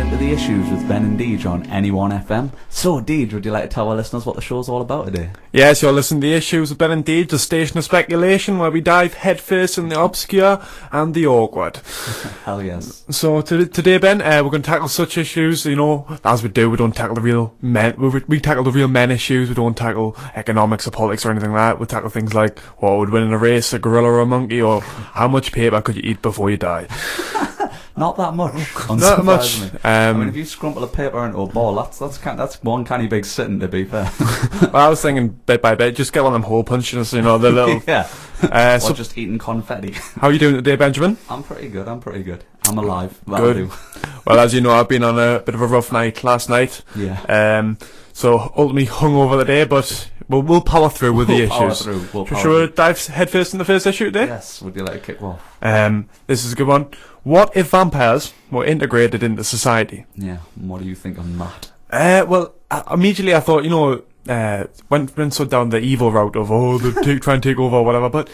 into The Issues with Ben and Deage on Anyone FM. So, Deage, would you like to tell our listeners what the show's all about today? Yes, you're listening to The Issues with Ben and Deage, the station of speculation where we dive headfirst in the obscure and the awkward. Hell yes. So, today, Ben, we're going to tackle such issues, you know, as we do. We don't tackle the real men, we tackle the real men issues. We don't tackle economics or politics or anything like that. We tackle things like what would win in a race, a gorilla or a monkey, or how much paper could you eat before you die. Not that much. Not much. I mean, if you scrumple a paper into a ball, that's one canny big sitting, to be fair. Well, I was thinking bit by bit, just get one of them hole punches, you know, the little... Yeah. Or just eating confetti. How are you doing today, Benjamin? I'm pretty good. I'm alive. Good. Well, as you know, I've been on a bit of a rough night last night. Yeah. So ultimately hung over the day, but we'll power through with the issues. Shall we dive headfirst in the first issue today? Yes. Would you like to kick off? This is a good one. What if vampires were integrated into society? Yeah. What do you think on that? Well, immediately I thought, you know, went so down the evil route of they try and take over or whatever. But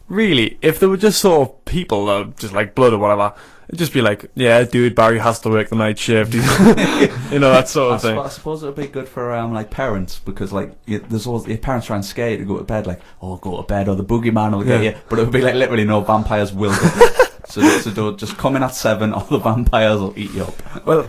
really, if they were just sort of people, just like blood or whatever, it'd just be like, yeah, dude, Barry has to work the night shift, you know, that sort of thing. I suppose it would be good for like parents, because like there's always your parents try and scare you to go to bed, like, oh, go to bed, or the boogeyman will get you. But it would be like literally, no, vampires will get you. So don't just come in at 7, or the vampires will eat you up. Well,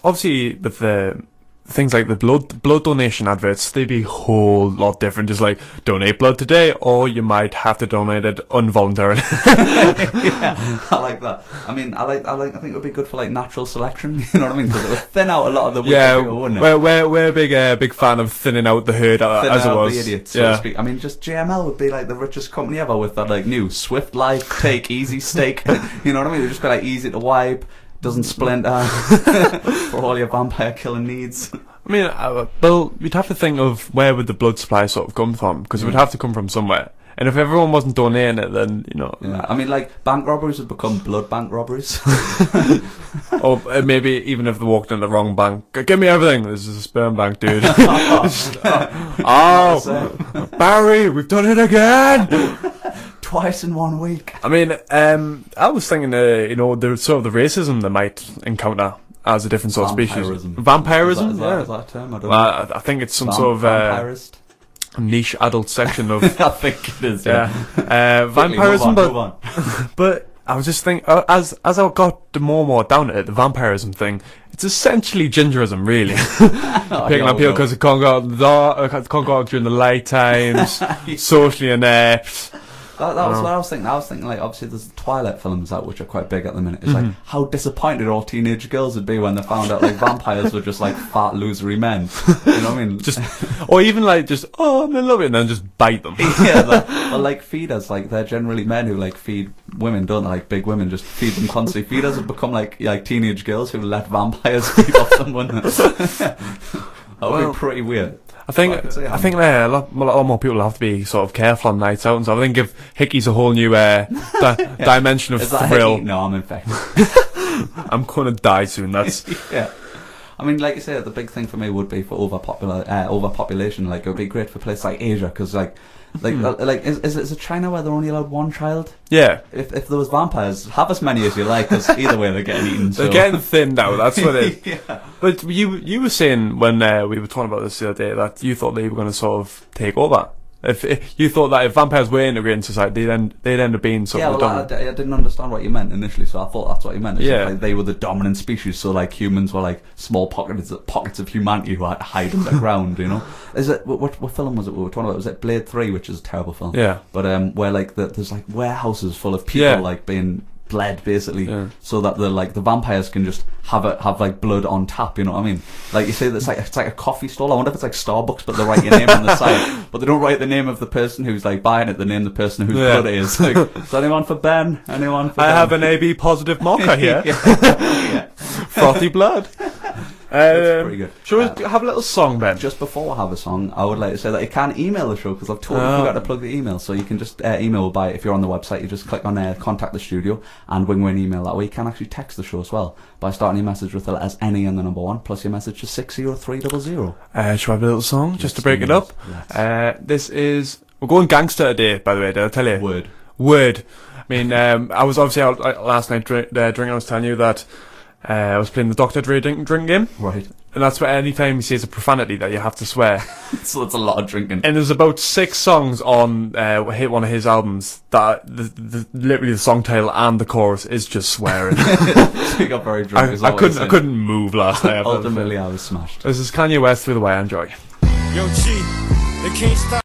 obviously with the things like the blood donation adverts, they'd be a whole lot different. Just like, donate blood today, or you might have to donate it involuntarily. Yeah, I like that. I mean, I think it would be good for like natural selection. You know what I mean? Because it would thin out a lot of the weak people, wouldn't it? We're a big fan of thinning out the herd, as it was. The idiots, so to speak. I mean, just JML would be like the richest company ever with that like new Swift Life Take Easy Steak. You know what I mean? It'd just be like easy to wipe. Doesn't splinter for all your vampire killing needs. I mean, well, you'd have to think of where would the blood supply sort of come from, because it would have to come from somewhere. And if everyone wasn't donating it, then, you know... Yeah. I mean, like, bank robberies would become blood bank robberies. Or maybe even if they walked in the wrong bank. Give me everything. This is a sperm bank, dude. Barry, we've done it again! Twice in 1 week. I mean, I was thinking, you know, the sort of the racism they might encounter as a different sort of species. Vampirism? Is that a term? I don't know. I think it's some sort of niche adult section of... I think it is, yeah. Vampirism, move on. but I was just thinking, as I got more and more down to it, the vampirism thing, it's essentially gingerism, really. Picking on people because it can't go out in the dark, it can't go out during the light times, socially inept. That was what I was thinking. I was thinking, like, obviously there's the Twilight films out, which are quite big at the minute. It's like, how disappointed all teenage girls would be when they found out, like, vampires were just, like, fat, losery men. You know what I mean? Or even, like, just, I'm in love with it, and then just bite them. Yeah, like feeders, like, they're generally men who, like, feed women, don't they? Like, big women just feed them constantly. Feeders have become, like teenage girls who let vampires feed off them, wouldn't it? That would be pretty weird. I think a lot more people have to be sort of careful on nights out and stuff. I think give hickeys a whole new dimension of thrill. No, I'm infected. I'm gonna die soon. That's yeah. I mean, like you say, the big thing for me would be for overpopulation. Like, it would be great for places like Asia, because is it China where they're only allowed 1 child? Yeah. If there was vampires, have as many as you like, because either way they're getting eaten. They're getting thinned out. That's what it is. Yeah. But you were saying when we were talking about this the other day that you thought they were going to sort of take over. If you thought that if vampires were integrated in society, they'd end up being something. Yeah, well, I didn't understand what you meant initially, so I thought that's what you meant. It's like they were the dominant species, so like humans were like small pockets of humanity who had to hide underground. You know, is it what film was it we were talking about? Was it Blade 3, which is a terrible film? Yeah, but where like there's like warehouses full of people like being bled basically, so that the vampires can just have like blood on tap. You know what I mean? Like you say, it's like a coffee stall. I wonder if it's like Starbucks, but they write your name on the side, but they don't write the name of the person who's like buying it. They name the person whose blood it is. Like, is anyone for Ben? Anyone for? I have an AB positive marker here. Frothy blood. That's pretty good. Shall we have a little song, Ben? Just before I have a song, I would like to say that you can email the show, because I've totally forgot to plug the email. So you can just email by, if you're on the website, you just click on contact the studio and wing an email that way. You can actually text the show as well by starting your message with the letters NE and the number 1 plus your message to 60300. Shall we have a little song just to break it up? We're going gangster today, by the way. Did I tell you? Word. I mean, I was obviously out last night drinking. I was telling you that I was playing the Dr. Dre drink game. Right. And that's where any time he says a profanity that you have to swear. So it's a lot of drinking. And there's about 6 songs on one of his albums that literally the song title and the chorus is just swearing. So you got very drunk. I couldn't move last night. Ultimately, I was smashed. This is Kanye West Through the Wire. Enjoy. Yo, G, they can't stop.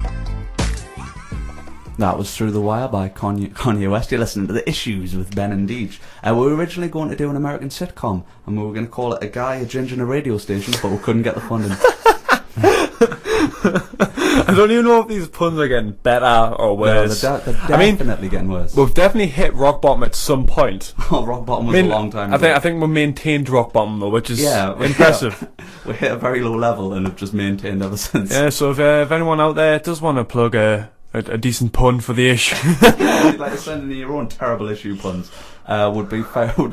That was Through the Wire by Kanye West. You're listening to The Issues with Ben and Deage. We were originally going to do an American sitcom, and we were going to call it A Guy, a Ginger, and a Radio Station, but we couldn't get the funding. I don't even know if these puns are getting better or worse. No, they're definitely getting worse. We've definitely hit rock bottom at some point. Oh, rock bottom was a long time ago. I think we maintained rock bottom though, which is impressive. We hit a very low level and have just maintained ever since. Yeah, so if anyone out there does want to plug a decent pun for the issue, yeah, if you'd like to send in your own terrible issue puns, would be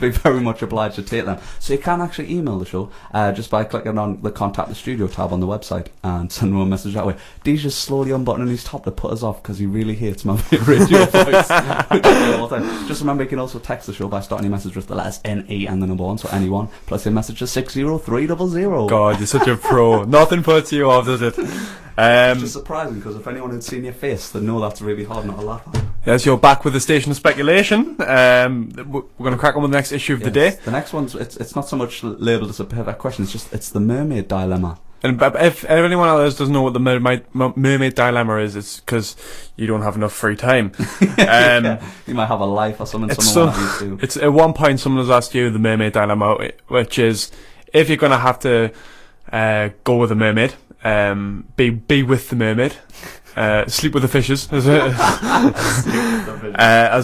very much obliged to take them. So you can actually email the show just by clicking on the Contact the Studio tab on the website and send them a message that way. Dee's just slowly unbuttoning his top to put us off because he really hates my radio voice. All the time. Just remember, you can also text the show by starting your message with the letters NE and the number 1, so anyone, plus your message to 60300. God, you're such a pro. Nothing puts you off, does it? It's just surprising because if anyone had seen your face, they'd know that's really hard not to laugh at. Yes, you're back with the Station of Speculation. We're going to crack on with the next issue of the day. The next one's it's not so much labelled as a perfect question. It's the mermaid dilemma. And if anyone else doesn't know what the mermaid dilemma is, it's because you don't have enough free time. Yeah, you might have a life or something. It's at one point someone has asked you the mermaid dilemma, which is if you're going to have to go with a mermaid, be with the mermaid, sleep with the fishes, as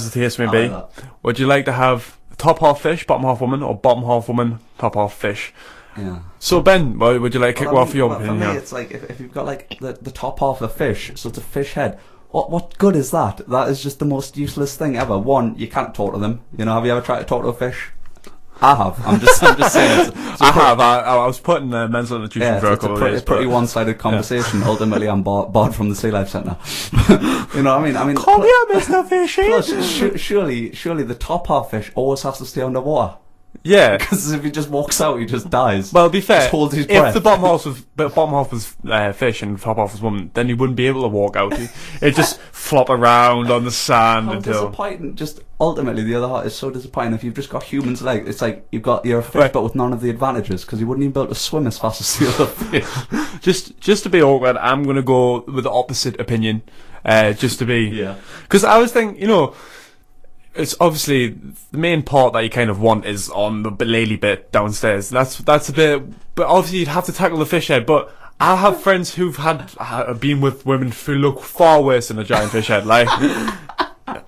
the case may be. Would you like to have top half fish, bottom half woman, or bottom half woman, top half fish? Yeah. So Ben, would you like to kick off your opinion? For me, it's like if you've got like the top half of a fish, so it's a fish head. What good is that? That is just the most useless thing ever. One, you can't talk to them. You know, have you ever tried to talk to a fish? I have. I'm just saying. I have. I was putting mental nutrition for a couple of days. It's a pretty one-sided conversation. Yeah. Ultimately, I'm barred from the Sea Life Centre. You know what I mean? Come here, Mr. Fishy. Plus, surely the top half fish always has to stay underwater. Yeah, because if he just walks out, he just dies. Well, to be fair, just holds his breath. If the bottom half was fish and the top half was woman, then he wouldn't be able to walk out. He'd just flop around on the sand until. Disappointing. Just ultimately, the other half is so disappointing. If you've just got humans' legs, it's like you're a fish, but with none of the advantages, because you wouldn't even be able to swim as fast as the other fish. Just to be awkward, I'm gonna go with the opposite opinion. Just to be, because I was thinking, you know. It's obviously the main part that you kind of want is on the lady bit downstairs. That's a bit, but obviously you'd have to tackle the fish head. But I have friends who've been with women who look far worse than a giant fish head. Like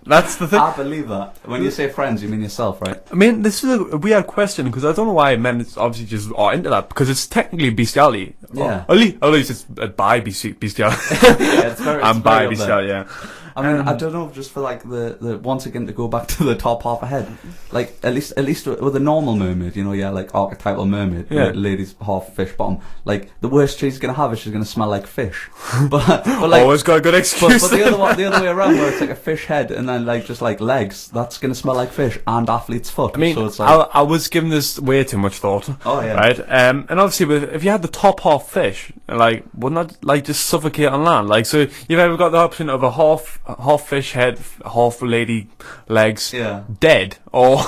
that's the thing. I believe that. When you say friends, you mean yourself, right? I mean, this is a weird question because I don't know why men obviously just are into that because it's technically bestiality. Yeah. At least it's bi bestiality. Yeah, it's very. I'm bi bestiality. Yeah. I mean, I don't know, just for like the once again to go back to the top half a head, like at least with a normal mermaid, you know, like archetypal mermaid, ladies half fish bottom. Like the worst she's gonna have is she's gonna smell like fish. But like always got a good excuse. But the other way around, where it's like a fish head and then like just like legs, that's gonna smell like fish and athlete's foot. I mean, so it's like, I was giving this way too much thought. Oh yeah. Right. And obviously, if you had the top half fish, like wouldn't that like just suffocate on land? Like so, you've ever got the option of a half fish head, half lady legs, dead, or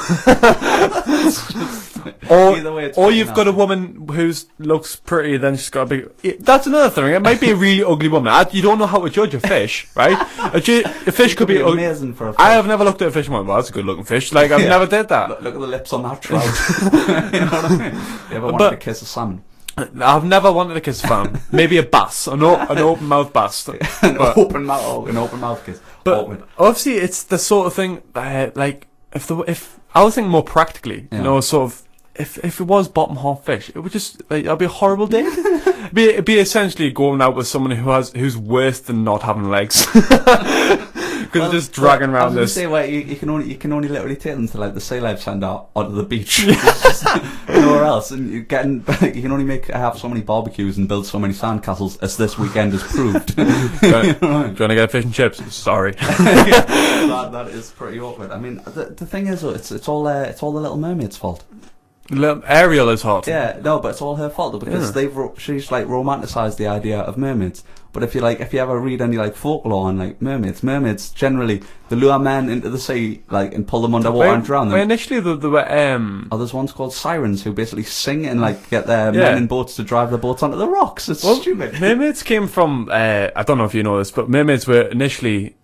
you've got a woman who looks pretty, then she's got a big. That's another thing. It might be a really ugly woman. You don't know how to judge a fish, right? A fish could be amazing for a fish. I have never looked at a fish and went, well, that's a good looking fish. Like I've never did that. Look at the lips on that trout. You know what I mean? You ever wanted to kiss a salmon? I've never wanted to kiss a salmon. Maybe a bass, an open mouth bass, an open mouth kiss. But obviously, it's the sort of thing that, like, if I was thinking more practically, you know, sort of, if it was bottom half fish, it would just it'd be a horrible date. It'd be essentially going out with someone who's worse than not having legs. Because they're just dragging around this. Say, well, you can only literally take them to like the Sea Life Centre onto the beach. It's just nowhere else, and you can only have so many barbecues and build so many sandcastles as this weekend has proved. Do you want to get fish and chips? Sorry. That is pretty awkward. I mean, the thing is, it's all the Little Mermaid's fault. Ariel is hot. Yeah, no, but it's all her fault because she's like romanticized the idea of mermaids. But if you ever read any like folklore on like mermaids generally they lure men into the sea like and pull them underwater and drown them. Well, initially there were there's ones called sirens who basically sing and like get their men in boats to drive the boats onto the rocks. It's stupid. Mermaids came from I don't know if you know this, but mermaids were initially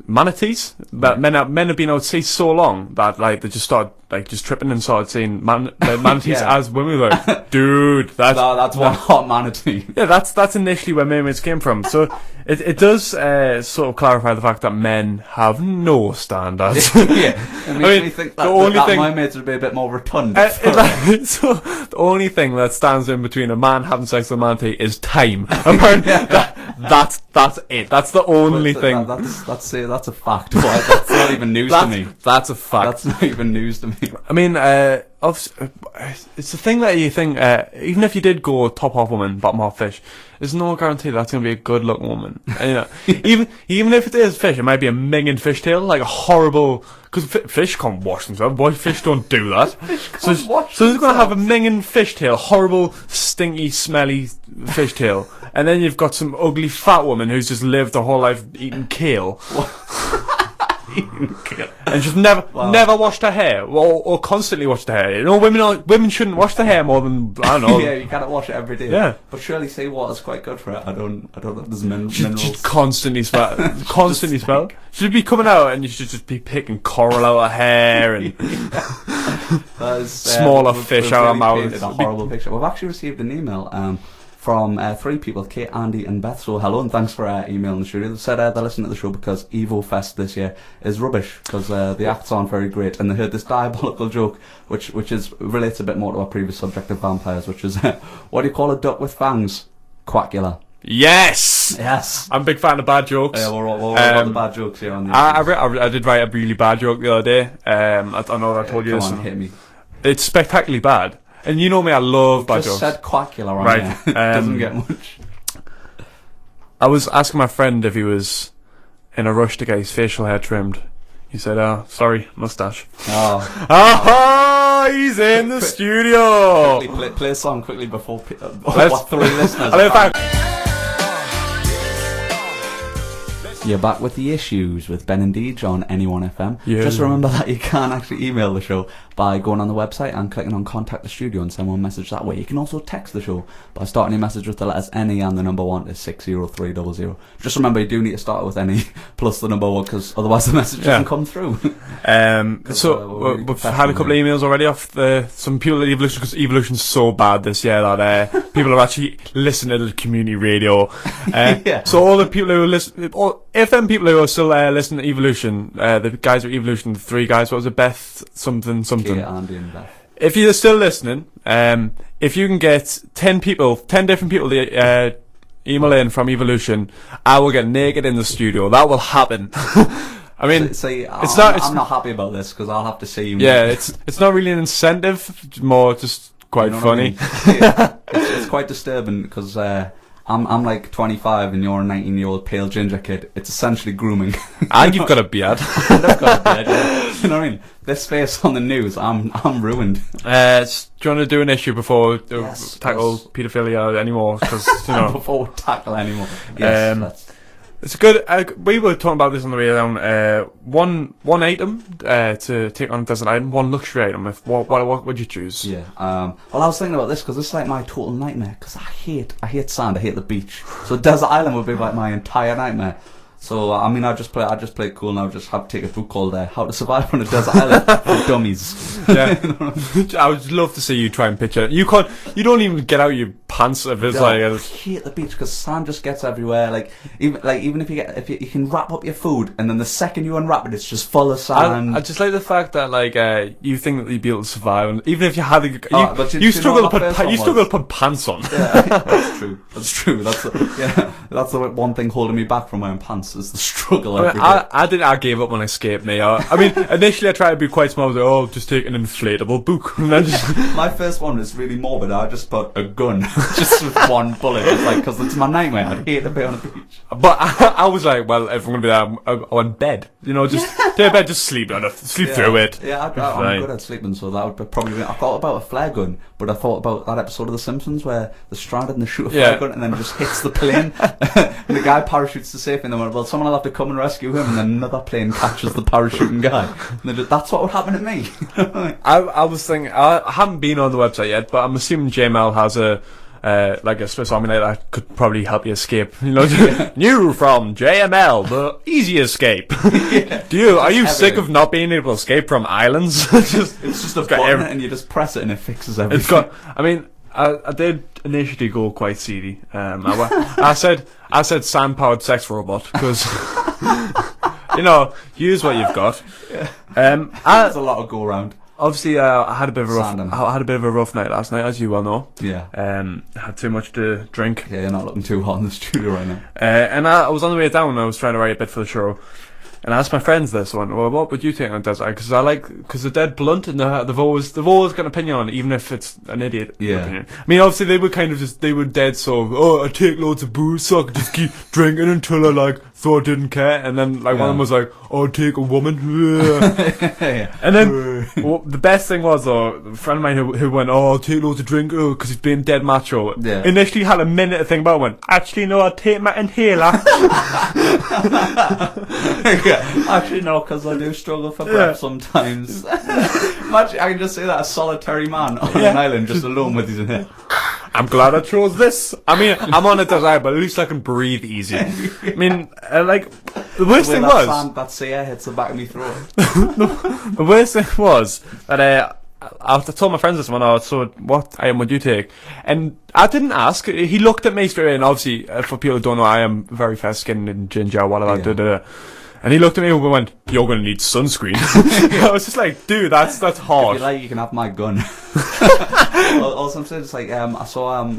manatees. But men have been out sea so long that like they just started like just tripping and started seeing manatees as women. Like, dude, that's one hot manatee. Yeah, that's initially where mermaids came from. So it does sort of clarify the fact that men have no standards. Yeah, it makes me think that mermaids would be a bit more rotund. So the only thing that stands in between a man having sex with a manatee is time. Apparently, that's it. That's the only thing. That's a fact. That's not even news to me. That's a fact. That's not even news to me. I mean, it's the thing that you think, even if you did go top half woman, bottom half fish, there's no guarantee that's going to be a good looking woman. And, you know, even if it is fish, it might be a minging fishtail, like a horrible, because fish can't wash themselves. Why fish don't do that? So they're going to have a minging fishtail, horrible, stinky, smelly fishtail, and then you've got some ugly fat woman who's just lived her whole life eating kale. And just never washed her hair, or constantly washed her hair. You know, women shouldn't wash their hair more than, I don't know. Yeah, you can't wash it every day. Yeah, but surely seawater's quite good for it. I don't know if there's minerals. Just constantly smell. She'd be coming out, and you should just be picking coral out her hair and smaller fish out her mouth. A horrible picture. We've actually received an email from 3 people, Kate, Andy and Beth. So hello and thanks for emailing the studio. They said they're listening to the show because Evo Fest this year is rubbish because the acts aren't very great, and they heard this diabolical joke which relates a bit more to our previous subject of vampires, which is what do you call a duck with fangs? Quackula. Yes. I'm a big fan of bad jokes. Yeah, we're all about the bad jokes here on the I did write a really bad joke the other day. I know that I told you this. Come on, hit me. It's spectacularly bad. And you know me, I love bad jokes. Just said quackula on there. It doesn't get much. I was asking my friend if he was in a rush to get his facial hair trimmed. He said, sorry, mustache. He's in the studio. Quickly, play a song quickly before 3 listeners. You're back with the issues with Ben and Deage on Anyone FM. Yeah. Just remember that you can actually email the show by going on the website and clicking on Contact the Studio and send one message that way. You can also text the show by starting your message with the letters NE and the number 1 to 60300. Just remember you do need to start with NE plus the number 1 because otherwise the message doesn't come through. So we've had a couple of emails already off some people at Evolution because Evolution's so bad this year that people are actually listening to the community radio. So all the people who listen, if them people who are still listening to Evolution, the guys at Evolution, the 3 guys, what was it, Beth something. Kate, Andy and Beth. If you're still listening, if you can get 10 different people to email in from Evolution, I will get naked in the studio. That will happen. I mean, I'm not happy about this because I'll have to see you. Yeah, it's not really an incentive, it's more just quite funny. I mean? It's quite disturbing because I'm like 25 and you're a 19-year-old pale ginger kid. It's essentially grooming. And you've got a beard. And I've got a beard, yeah. You know what I mean? This face on the news, I'm ruined. Do you want to do an issue before we tackle paedophilia anymore? Cause, before we tackle anymore. Yes, it's good. We were talking about this on the way down. One item to take on a desert island, one luxury item. What would you choose? Yeah. Well, I was thinking about this because this is like my total nightmare. Because I hate sand. I hate the beach. So desert island would be like my entire nightmare. So I mean, I just play it cool, and I just have to take a book called How to Survive on a Desert Island for Dummies. Yeah, I would love to see you try and picture it. You don't even get out your pants if it's I hate the beach because sand just gets everywhere. Like even if you can wrap up your food, and then the second you unwrap it, it's just full of sand. I just like the fact that you think that you'd be able to survive, and even if you had you struggle to put pants on. Yeah, that's true. That's the one thing holding me back from wearing pants. Is the struggle every day. I gave up when I escaped me. I mean, initially I tried to be quite small. I was like, just take an inflatable book. And then my first one was really morbid. I just put a gun. just with one bullet. It's like, because it's my nightmare. I'd hate to be on a beach. But I was like, well, if I'm going to be there, I want bed. You know, just take a bed, just sleep through it. Yeah, I'm good at sleeping, so that would probably be... I thought about a flare gun, but I thought about that episode of The Simpsons where they're stranded and they shoot a flare gun and then it just hits the plane. And the guy parachutes to safety and they went, well, someone will have to come and rescue him, and then another plane catches the parachuting guy. And that's what would happen to me. I was thinking, I haven't been on the website yet, but I'm assuming JML has a Swiss Army knife that could probably help you escape. You know, new from JML, the easy escape. Are you sick of not being able to escape from islands? It's just a button and you just press it and it fixes everything. I did initially go quite seedy. I said sand-powered sex robot because you know, use what you've got. There's a lot of go around. Obviously, I had a bit of a rough night last night, as you well know. Yeah. Had too much to drink. Yeah, you're not looking too hot in the studio right now. And I was on the way down, and I was trying to write a bit for the show. And I asked my friends this one, well, what would you take on a desert? Because they're dead blunt, and they've always got an opinion on it, even if it's an idiot opinion. I mean, obviously they were dead so, I take loads of booze so I could just keep drinking until I thought I didn't care. And then one of them was like, I'll take a woman. And then the best thing was, though, a friend of mine who went, I'll take loads of drink because he's being dead macho. Initially had a minute to think about it, went, actually no, I'll take my inhaler. Actually, no, because I do struggle for breath sometimes. Imagine, I can just say that a solitary man on an island, just alone with his inhaler. I'm glad I chose this. I mean, I'm on a desert, but at least I can breathe easy. I mean, the worst thing was that sea air hits the back of my throat. The worst thing was that I told my friends this one. So what item would you take? And I didn't ask. He looked at me straight away, and obviously, for people who don't know, I am very fair skinned and ginger. Whatever. And he looked at me and went, "You're going to need sunscreen." I was just like, "Dude, that's hard." If you like, you can have my gun. Also, I'm saying it's like I saw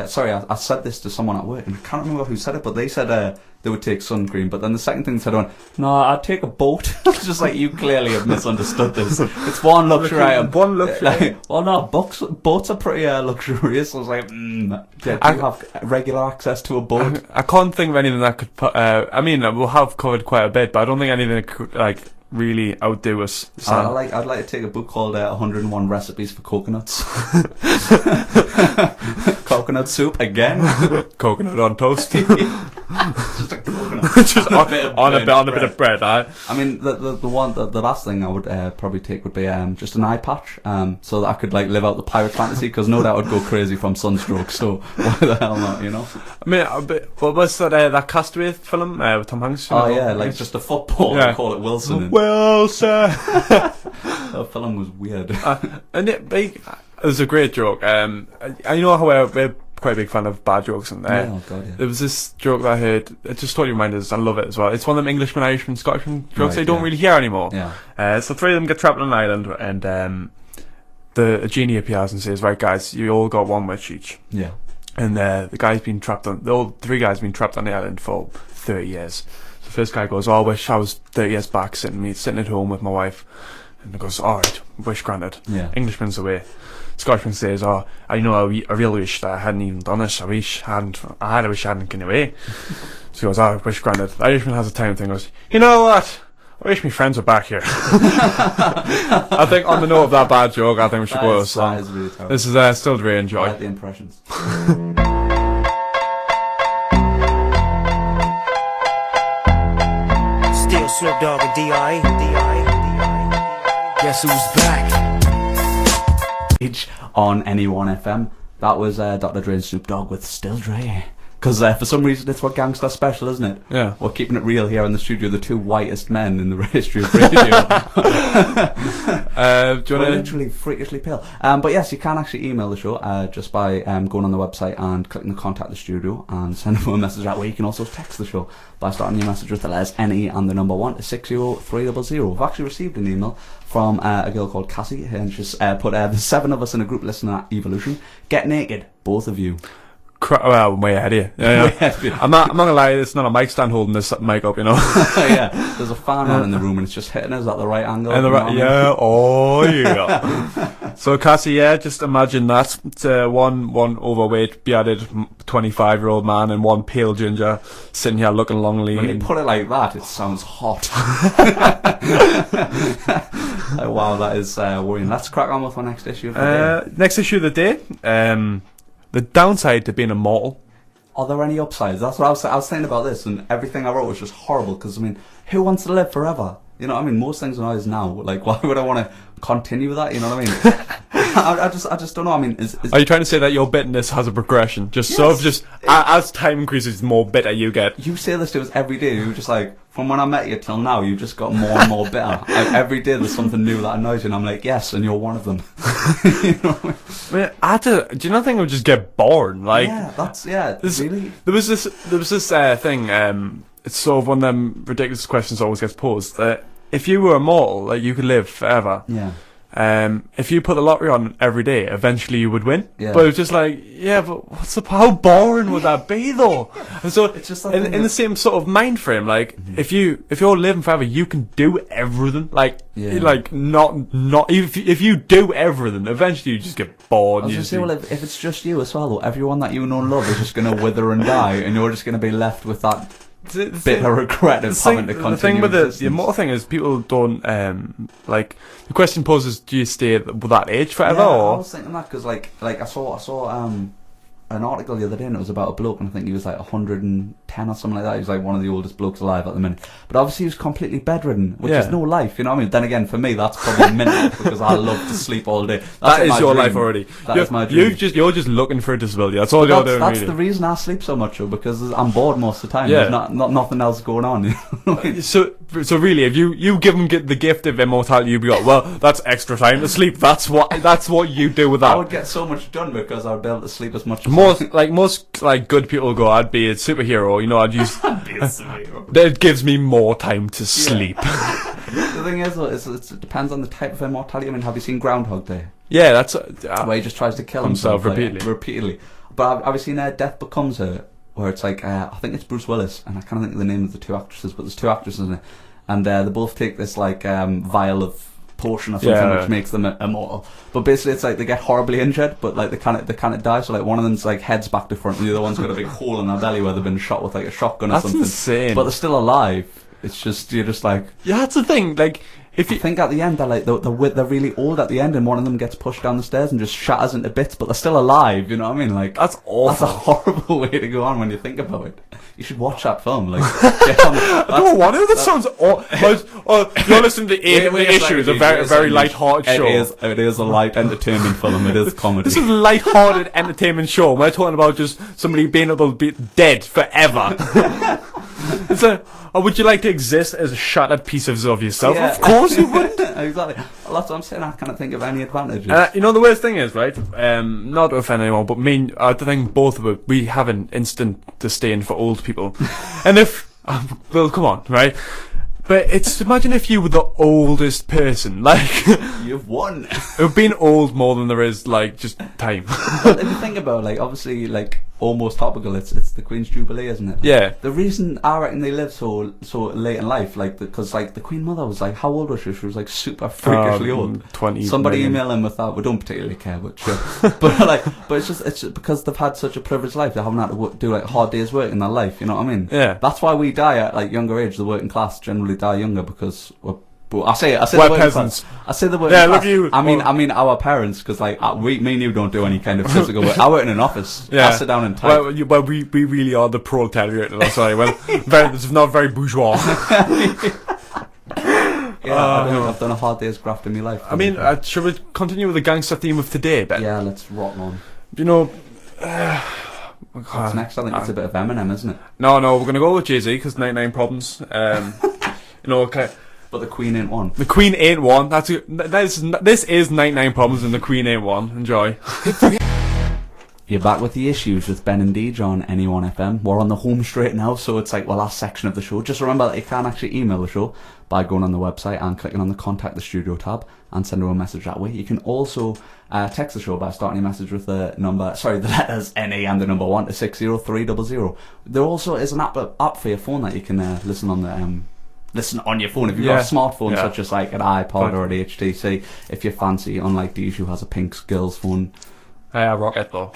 sorry, I said this to someone at work, and I can't remember who said it, but they said they would take sun cream. But then the second thing they said, "No, I'd take a boat." It's just like, you clearly have misunderstood this. It's one luxury item. One luxury. Well, no, boats are pretty luxurious. I was like, do you have regular access to a boat? I can't think of anything that could. I mean, we'll have covered quite a bit, but I don't think anything that could really outdo us. I'd like to take a book called 101 Recipes for Coconuts. Coconut soup again. Coconut on toast. Just a coconut. Just on a bit of bread. I mean, the last thing I would probably take would be just an eye patch, so that I could live out the pirate fantasy, because no doubt I'd go crazy from sunstroke. So why the hell not? You know. I mean, what was that Castaway film with Tom Hanks? Just a football. Yeah. Call it Wilson. Wilson. That film was weird. And it was a great joke. I know how we're quite a big fan of bad jokes, and there was this joke that I heard. It just totally reminded us. I love it as well. It's one of them Englishmen, Irishmen, Scottishmen jokes they don't really hear anymore. Yeah. So three of them get trapped on an island, and the genie appears and says, "Right, guys, you all got one wish each." Yeah. And the all three guys been trapped on the island for 30 years. So the first guy goes, "Oh, I wish I was 30 years back sitting at home with my wife." And he goes, "Alright, wish granted." Yeah. Englishman's away. Scotsman says, "Oh, I really wish that I hadn't even done this. I wish I hadn't gone away." So he goes, "Oh, wish granted." The Irishman has a time thing, goes, "You know what? I wish my friends were back here." I think on the note of that bad joke, I think we should go to a song. Really this is still to really enjoy. I like the impressions. Still Snoop Dogg and D.I. Guess who's back? On Anyone FM. That was Dr. Dre and Snoop Dogg with Still Dre. Because for some reason it's what Gangsta Special, isn't it? Yeah. We're keeping it real here in the studio, the two whitest men in the history of radio. We're literally freakishly pale. But yes, you can actually email the show just by going on the website and clicking the contact the studio and sending a message that way. You can also text the show by starting your message with the letters NE and the number 1 to 60300. We've actually received an email from a girl called Cassie, and she's put the 7 of us in a group listening at Evolution. Get naked, both of you. well, way ahead of you. Yeah. I'm not gonna lie, it's not a mic stand holding this mic up, Yeah, there's a fan on in the room and it's just hitting us at the right angle. And oh yeah. So Cassie, just imagine that. It's, one overweight, bearded 25-year-old man and one pale ginger sitting here looking long lean. When you put it like that, it sounds hot. Wow, that is worrying. Let's crack on with our next issue of the day. Next issue of the day. The downside to being immortal. Are there any upsides? That's what I was saying about this, and everything I wrote was just horrible, because, I mean, who wants to live forever? You know what I mean? Most things are now. Like, why would I want to continue that? You know what I mean? I just don't know. I mean, are you trying to say that your bitterness has a progression? Just sort of just, as time increases, the more bitter you get. You say this to us every day. You're just like, from when I met you till now, you've just got more and more bitter. Every day there's something new that annoys you, and I'm like, yes, and you're one of them. You know what I mean? I mean, do you not think I would just get bored? Like, really. There was this thing. It's sort of one of them ridiculous questions that always gets posed. That if you were immortal, like you could live forever. Yeah. If you put the lottery on every day, eventually you would win. Yeah. But it's just like, but how boring would that be though? And so it's just in the same sort of mind frame, like if you're living forever, you can do everything. Like not if you do everything, eventually you just get bored. I was just saying, well, if it's just you as well, though, everyone that you know and love is just going to wither and die, and you're just going to be left with that bitter regret of having to continue. The thing with the immortal thing is people don't like. The question poses: do you stay with that age forever? Yeah, or? I was thinking that because like I saw an article the other day, and it was about a bloke, and I think he was like 110 or something like that. He was like one of the oldest blokes alive at the minute, but obviously he was completely bedridden, which is no life. You know what I mean? Then again, for me, that's probably mental because I love to sleep all day. That is your life already. That is my dream. You're just looking for a disability. That's all you're doing. That's really. the reason I sleep so much, though, because I'm bored most of the time. Yeah. There's not nothing else going on. You know? So really, if you give them the gift of immortality, you'd be like, well, that's extra time to sleep. That's what you do with that. I would get so much done because I would be able to sleep as much as most good people go, I'd be a superhero, you know, I'd be a superhero. That gives me more time to sleep. The thing is, though, it depends on the type of immortality. I mean, have you seen Groundhog Day? Yeah, that's where he just tries to kill himself repeatedly. But have you seen Death Becomes Her, where it's like I think it's Bruce Willis, and I can't think of the name of the two actresses, but there's two actresses in it, and they both take this like vial of potion or something which makes them immortal. But basically it's like they get horribly injured, but like they can't die. So like one of them's like heads back to front, and the other one's got a big hole in their belly where they've been shot with like a shotgun or something. That's insane. But they're still alive. It's just you're just like that's the thing. Like if you think at the end they're like they're really old at the end, and one of them gets pushed down the stairs and just shatters into bits, but they're still alive. You know what I mean? Like that's awful. That's a horrible way to go on when you think about it. You should watch that film. Like, I don't want to. That sounds awful. You're listening to the issues. A very light-hearted show. It is a light entertainment film. It is comedy. This is a light-hearted entertainment show. We're talking about just somebody being able to be dead forever. Or would you like to exist as shattered pieces of yourself? Yeah. Of course you would. Exactly. Well, that's what I'm saying. I can't think of any advantages. You know, the worst thing is, right, not to offend anyone, but I think both of us, we have an instant disdain for old people. And if, well, come on, right? But imagine if you were the oldest person, like... You've won. We've been old more than there is, like, just time. Well, if you think about it, like, obviously, like, almost topical, it's the Queen's Jubilee, isn't it? Yeah. The reason I reckon they live so late in life, like, because, like, the Queen Mother was, like, how old was she? She was, like, super freakishly old. 20. Somebody email him with that. We don't particularly care, but sure. but it's just because they've had such a privileged life, they haven't had to do, like, hard days work in their life, you know what I mean? Yeah. That's why we die at, like, younger age. The working class generally die younger because I say we're peasants. I say the working class. Look at you. I mean our parents, because like me and you don't do any kind of physical work. I work in an office. Yeah. I sit down and type. Well, we really are the proletariat. Sorry, it's not very bourgeois. I've done a hard day's graft in my life. I mean, should we continue with the gangster theme of today, Ben? Yeah, let's rock on. You know. What's next? I think it's a bit of Eminem, isn't it? No, we're gonna go with Jay-Z because 99 Problems. You know, okay. But the Queen ain't one. The Queen ain't one. This is 99 Problems and the Queen ain't one. Enjoy. You're back with the issues with Ben and Deage on Anyone FM. We're on the home straight now, so it's like the last section of the show. Just remember that you can actually email the show by going on the website and clicking on the Contact the Studio tab and send a message that way. You can also text the show by starting your message with the letters NA and the number 1 to 60300. There also is an app for your phone that you can listen on the listen on your phone if you've got a smartphone, such as like an iPod or an HTC. If you fancy, unlike Deage who has a pink girl's phone. Rocket though.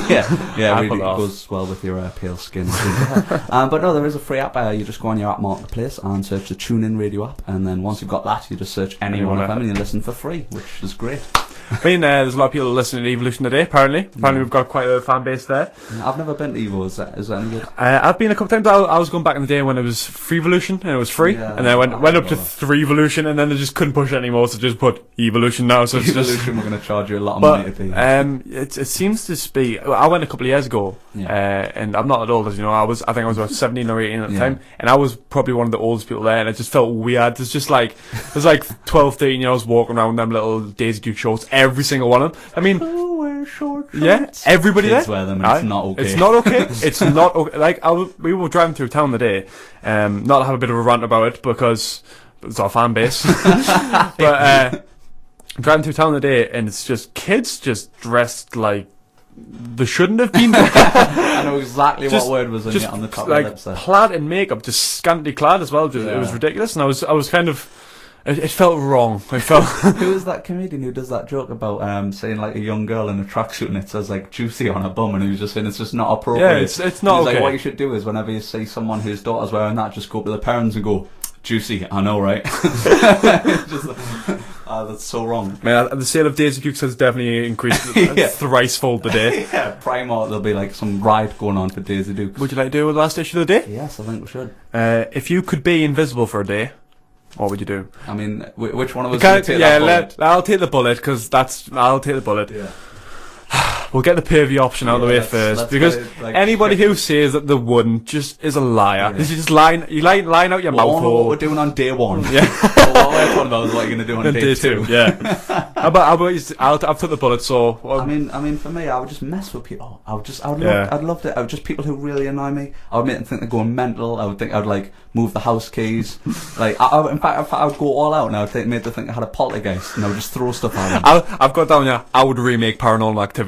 yeah, really goes well with your pale skin. But no, there is a free app. You just go on your app marketplace and search the TuneIn Radio app, and then once you've got that, you just search Anyone FM and you listen for free, which is great. I mean, there's a lot of people listening to Evolution today, apparently. We've got quite a fan base there. I've never been to Evo, is that any good? I've been a couple times. I was going back in the day when it was Freevolution, and it was free. And then I went up to Threevolution, and then they just couldn't push it anymore, so just put Evolution now. So it's Evolution, we're going to charge you a lot of money to be. It seems to be... I went a couple of years ago, and I'm not that old, as you know. I think I was about 17 or 18 at the time, and I was probably one of the oldest people there, and it just felt weird. There's like 12, 13-years walking around them little Daisy Duke shorts, every single one of them. I mean, everybody Kids there. Wear them, and it's not okay. It's not okay. It's not okay. Like we were driving through town today, not to have a bit of a rant about it because it's our fan base, but driving through town today, and it's just kids just dressed like they shouldn't have been. I know exactly what word was on the top like of the lips there. Plaid and makeup, just scantily clad as well. It was ridiculous, and I was kind of. It felt wrong. Who is that comedian who does that joke about saying like a young girl in a tracksuit and it says like juicy on her bum, and who's just saying it's just not appropriate. Yeah, it's not okay. Like, what you should do is whenever you see someone whose daughter's wearing that, just go up to the parents and go, juicy, I know, right? That's so wrong. Man, the sale of Daisy Dukes has definitely increased thrice-fold today. Primark, there'll be like some riot going on for Daisy Dukes. Would you like to do with the last issue of the day? Yes, I think we should. If you could be invisible for a day, what would you do? I mean, which one of us would take that bullet? I'll take the bullet, because I'll take the bullet. Yeah. We'll get the pay-per-view option out of the way first, because anybody who says that they wouldn't just is a liar. This is just lying out your mouth. What we're doing on day 1. Yeah. What we're talking about is what you're going to do on day 2. Yeah. How about I've took the bullet, so... I mean, for me, I would just mess with people. I'd love to. Just people who really annoy me. I would make them think they're going mental. I would think I'd like move the house keys. Like, in fact, I would go all out and I would make them think I had a poltergeist, and I would just throw stuff at them. I've got down here. I would remake Paranormal Activity.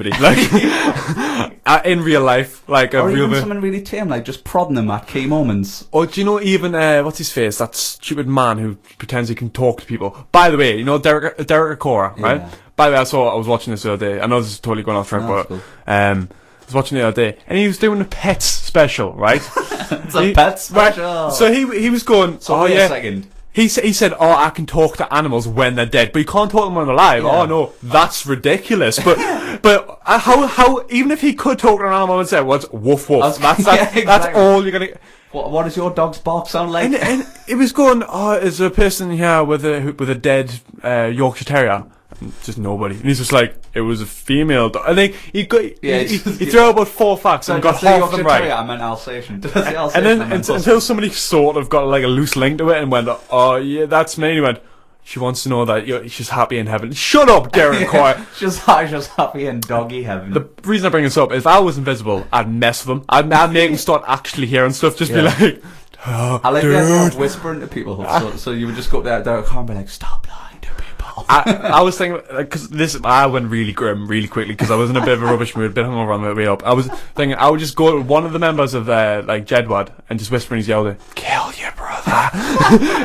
In real life, like or even something really tame, like just prodding them at key moments. Or do you know even what's his face? That stupid man who pretends he can talk to people. By the way, you know Derek Acora, right? Yeah. By the way, I was watching this the other day. I know this is totally going off track, but cool. I was watching the other day, and he was doing a pets special, right? It's a pet special. Right? So he was going. So wait a second. He said, I can talk to animals when they're dead, but you can't talk to them when they're alive. Yeah. Oh no, that's ridiculous. But how even if he could talk to an animal and say, "What's woof woof?" That's all you're gonna. What does your dog's bark sound like? And it was going. is there a person here with a dead Yorkshire Terrier? And just nobody. And he's just like, it was a female dog. I think he threw out about 4 facts and got half of them right. I meant Alsatian. And then until somebody sort of got like a loose link to it and went, oh yeah, that's me. And he went, she wants to know that she's happy in heaven. Shut up, Derek Coy. She's happy in doggy heaven. The reason I bring this up is if I was invisible, I'd mess with them. I'd make them start actually hearing stuff. Just be like, oh, I like the idea of whispering to people. So you would just go up there, Derek Coy, and be like, stop lying to people. I was thinking, because I went really grim really quickly because I was in a bit of a rubbish mood, a bit hungover on the way up. I was thinking I would just go to one of the members of like Jedward and just whisper in his ear, kill your brother,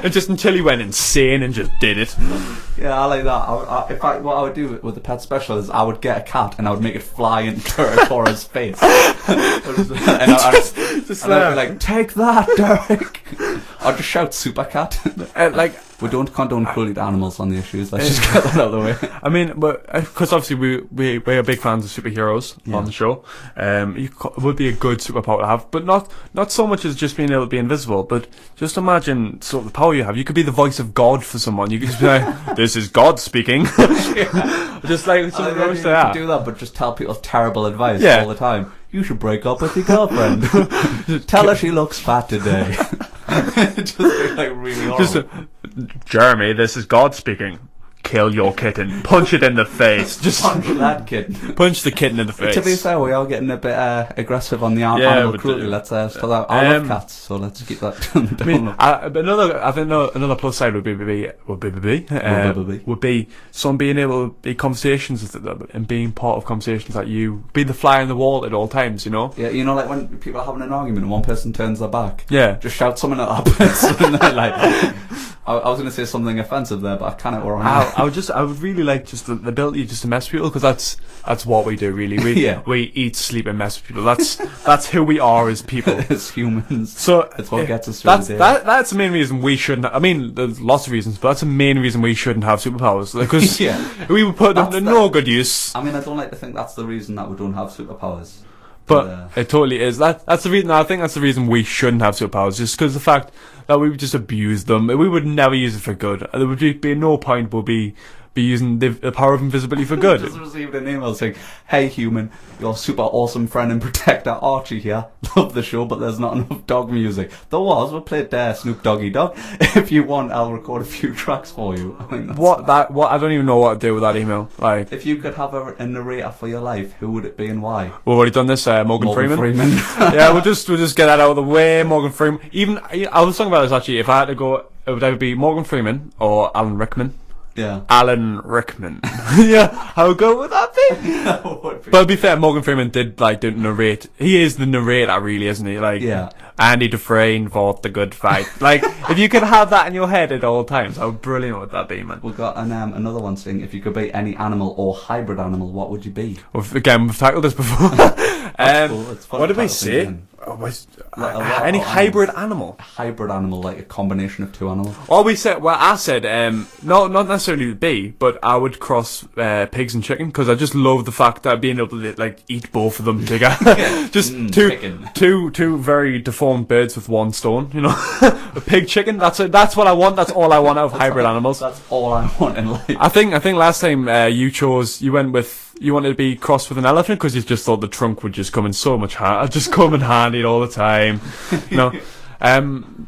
and just until he went insane and just did it. Yeah, I like that. In fact, what I would do with the pet special is I would get a cat and I would make it fly into Cora's face, and I'd be like, take that, Derek. I'd just shout super cat. We don't condone cruelty to animals on the issues. Let's just get that out of the way. I mean, but because obviously we are big fans of superheroes on the show. It would be a good superpower to have, but not so much as just being able to be invisible. But just imagine sort of the power you have. You could be the voice of God for someone. You could just be like, "This is God speaking." Just like something like that. Do that, but just tell people terrible advice all the time. You should break up with your girlfriend. Tell her she looks fat today. Just be like really horrible. Jeremy, this is God speaking. kill your kitten. Punch it in the face. Just Punch that kitten. punch the kitten in the face. To be fair, we are getting a bit aggressive on the animal cruelty. Let's I love cats, so let's keep that down. I mean, another plus side would be some being able to be conversations and being part of conversations that you be the fly on the wall at all times, you know? Yeah, you know, like when people are having an argument and one person turns their back. Yeah. Just shout something at that person. Like, I was going to say something offensive there, but I kind of were on. I would really like just the ability just to mess with people, because that's what we do, really. We eat, sleep, and mess with people. That's who we are as people, as humans. So that's what gets us through the day. That's the main reason we shouldn't. I mean, there's lots of reasons, but that's the main reason we shouldn't have superpowers, because we would put them to no good use. I mean, I don't like to think that's the reason that we don't have superpowers. But it totally is. That's the reason. I think that's the reason we shouldn't have superpowers, just because the fact that we would just abuse them. We would never use it for good. There would be no point. We'll be using the power of invisibility for good. Just received an email saying, "Hey human, your super awesome friend and protector Archie here. Love the show, but there's not enough dog music. There was. We played Snoop Doggy Dog. If you want, I'll record a few tracks for you." I mean, what I don't even know what to do with that email. Like, if you could have a narrator for your life, who would it be and why? We've already done this. Morgan Freeman. Yeah, we'll just get that out of the way. Morgan Freeman. Even I was talking about this actually. If I had to go, it would either be Morgan Freeman or Alan Rickman. Yeah. Alan Rickman. Yeah, how good would that be? But to be fair, Morgan Freeman did narrate. He is the narrator, really, isn't he? Like, Andy Dufresne fought the good fight. Like, if you could have that in your head at all times, how brilliant would that be, man? We've got another one saying, if you could be any animal or hybrid animal, what would you be? We've tackled this before. Cool. What did we say? Any hybrid animal? A hybrid animal, like a combination of two animals. I said, not necessarily be, but I would cross pigs and chicken, because I just love the fact that being able to eat both of them together. Just two very deformed birds with one stone, you know. A pig, chicken. That's what I want. That's all I want out of hybrid animals. That's all I want in life. I think last time you wanted to be crossed with an elephant, because you just thought the trunk would just come in so much just come in handy all the time, you know.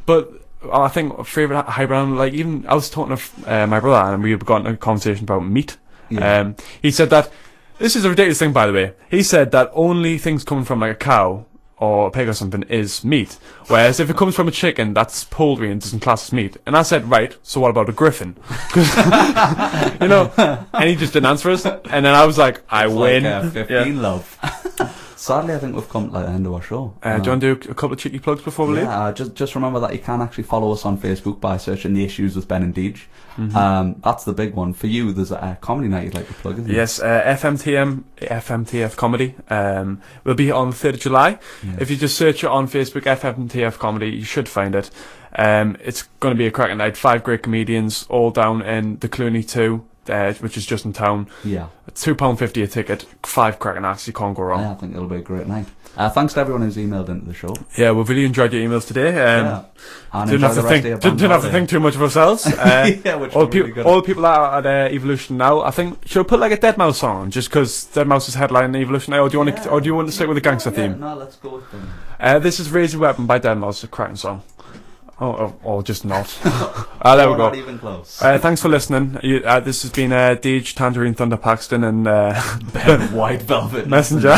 But I think favourite hybrid animal, even I was talking to my brother, and we got in a conversation about meat. Yeah. He said that, this is a ridiculous thing, by the way. He said that only things coming from a cow or a pig or something is meat, whereas if it comes from a chicken, that's poultry and doesn't class as meat. And I said, right, so what about a griffin? You know, and he just didn't answer us. And then I was like, I win. 15 love. Sadly, I think we've come to the end of our show. Do you want to do a couple of cheeky plugs before we leave? Yeah, just remember that you can actually follow us on Facebook by searching The Issues with Ben and Deage. That's the big one. For you, there's a comedy night you'd like to plug, isn't there? Yes, FMTF Comedy. We'll be on the 3rd of July. Yes. If you just search it on Facebook, FMTF Comedy, you should find it. It's going to be a cracking night. 5 great comedians, all down in the Clooney 2. Which is just in town. Yeah. £2.50 a ticket, 5 cracking acts, you can't go wrong. Yeah, I think it'll be a great night. Thanks to everyone who's emailed into the show. Yeah, we've really enjoyed your emails today. Didn't have to think too much of ourselves. All the people that are at Evolution now, I think, should we put a Dead Mouse song on, just because Dead Mouse is headlining Evolution now, or do you want to stick with the gangster theme? No, let's go with them. This is Raise Your Weapon by Dead Mouse, a cracking song. Or just not. There we go. Not even close. Thanks for listening. This has been Deage, Tangerine Thunder Paxton, and Ben White Velvet Messenger.